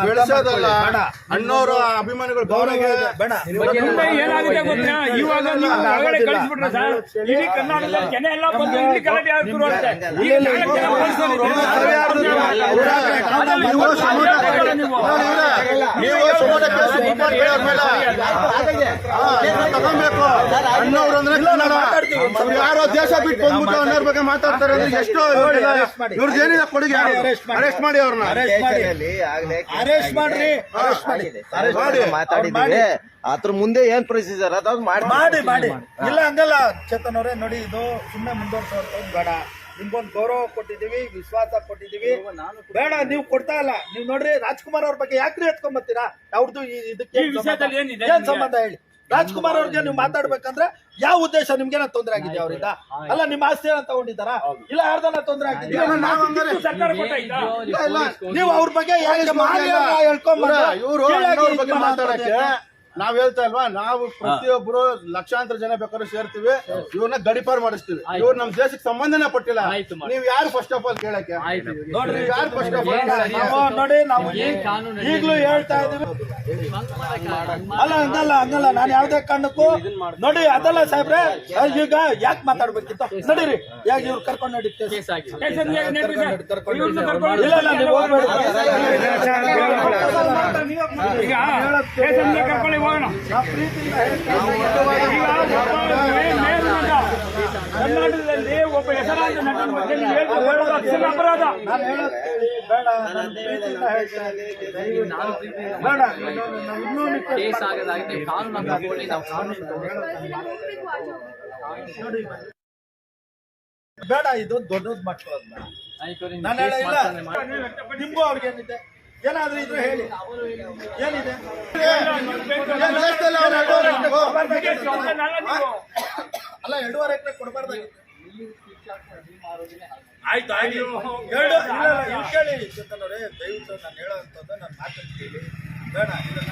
ಬೆಳೆಸೋದಲ್ಲ ಅಣ್ಣವ್ರ ಅಭಿಮಾನಿಗಳು ಗೌರವ ಬೇಡ. ಏನಾಗಿದೆ ಗೊತ್ತಾ, ಇವಾಗ ನೀವು ಹೊರಗಡೆ ಕಳಿಸ್ಬಿಟ್ರೆ ಸರ್, ಇಡೀ ಕರ್ನಾಟಕದಲ್ಲಿ ಜನ ಎಲ್ಲ ಬಂದು ಇಲ್ಲಿ ಗಲಾಟೆ ಆಗ್ತಿರೋ ಅಂತೆ. ತಗೊಬೇಕು. ಅಣ್ಣವ್ರು ಅಂದ್ರೆ ಯಾರೋ ದೇಶ ಬಿಟ್ಟು ಬಂದ್ಬಿಟ್ಟು ಅನ್ನೋರ್ ಬಗ್ಗೆ ಮಾತಾಡ್ತಾರೆ ಅಂದ್ರೆ ಎಷ್ಟು ಇವ್ರದ್ದು ಏನಿದೆ ಕೊಡುಗೆ? ಅರೆಸ್ಟ್ ಮಾಡಿ ಅವ್ರನ್ನ ಅರೆಸ್ಟ್ ಮಾಡ್ರಿ, ಮಾತಾಡಿದ್ದೀವಿ. ಅದ್ರ ಮುಂದೆ ಏನ್ ಪ್ರೊಸೀಜರ್ ಅದ್ ಮಾಡಿ ಮಾಡಿ. ಇಲ್ಲ ಹಂಗಲ್ಲ ಚೇತನ್ ಅವರೇ, ನೋಡಿ ಇದು ಸುಮ್ಮನೆ ಮುಂದುವರ್ಸೋದು ಬೇಡ. ನಿಮ್ಗೊಂದು ಗೌರವ ಕೊಟ್ಟಿದೀವಿ, ವಿಶ್ವಾಸ ಕೊಟ್ಟಿದೀವಿ, ಬೇಡ ನೀವು ಕೊಡ್ತಾ ಇಲ್ಲ. ನೀವು ನೋಡ್ರಿ ರಾಜ್ಕುಮಾರ್ ಅವ್ರ ಬಗ್ಗೆ ಯಾಕ್ರಿ ಎತ್ಕೊಂಡ್ ಬರ್ತೀರಾ? ಅವ್ರದ್ದು ಇದಕ್ಕೆ ಏನ್ ಸಂಬಂಧ ಹೇಳಿ? ರಾಜ್ಕುಮಾರ್ ಅವ್ರಿಗೆ ನೀವು ಮಾತಾಡ್ಬೇಕಂದ್ರೆ ಯಾವ ಉದ್ದೇಶ? ನಿಮ್ಗೇನ ತೊಂದರೆ ಆಗಿದೆ ಅವರಿಂದ? ಅಲ್ಲ ನಿಮ್ಮ ಆಸ್ತಿ ಏನ ತಗೊಂಡಿದ್ದಾರ? ಇಲ್ಲ ಯಾರ್ದನ್ನ ತೊಂದರೆ ಆಗಿದೆ? ನೀವು ಅವ್ರ ಬಗ್ಗೆ ಹೇಳ್ಕೊಂಡ್ ಬಗ್ಗೆ ಮಾತಾಡಕ್ಕೆ ನಾವ್ ಹೇಳ್ತಾ ಇಲ್ವಾ? ನಾವು ಪ್ರತಿಯೊಬ್ರು ಲಕ್ಷಾಂತರ ಜನ ಬೇಕಾದ್ರೂ ಸೇರ್ತೀವಿ, ಇವ್ರನ್ನ ಗಡಿಪಾರ್ ಮಾಡಿಸ್ತೀವಿ. ಇವ್ರು ನಮ್ ದೇಶಕ್ಕೆ ಸಂಬಂಧನೇ ಪಟ್ಟಿಲ್ಲ. ನೀವ್ ಯಾರು ಫಸ್ಟ್ ಆಫ್ ಆಲ್ ಕೇಳಕ್ಕೆ? ಯಾರು ಫಸ್ಟ್ ಆಫ್ ಆಲ್ ನೋಡಿ, ನಾವು ಈಗ್ಲೂ ಹೇಳ್ತಾ ಇದೀವಿ. ಅಲ್ಲ ಹಂಗಲ್ಲ ನಾನು ಯಾವ್ದೇ ಕಾರಣಕ್ಕೂ ನೋಡಿ ಅದಲ್ಲ ಸಾಹೇಬ್ರೆ. ಈಗ ಯಾಕೆ ಮಾತಾಡ್ಬೇಕಿತ್ತು? ನಡೀರಿ, ಯಾಕೆ ಇವ್ರು ಕರ್ಕೊಂಡು ನಡಿ ಕರ್ನಾಟಕದಲ್ಲಿ ಒಬ್ಬ ಹೆಸರಾಂತ ನಟನ ಬಗ್ಗೆ ನೀವು ಹೇಳೋದು ಅಕ್ಷರ ಅಪರಾಧ. ಬೇಡ, ಇದು ದೊಡ್ಡದ್ ಮಾಡ್ಕೊಳ್ಳೋದು ಬೇಡ. ನಾನು ಹೇಳಿಲ್ಲ ನಿಮ್ಗೂ ಅವ್ರಿಗೆ ಏನಿದೆ, ಏನಾದ್ರೂ ಇದ್ರೆ ಹೇಳಿ. ಏನಿದೆ? ಅಲ್ಲ 2.5 ಎಕರೆ ಕೊಡಬಾರ್ದಾಗಿತ್ತು. ಆಯ್ತು ಕೇಳಿ ಚೇತನ್ ಅವರೇ, ದಯವಿಟ್ಟು ನಾನು ಹೇಳೋಂಥದ್ದು ನನ್ನ ಮಾತನ್ನು ಕೇಳಿ. ಬೇಡ ಇದನ್ನ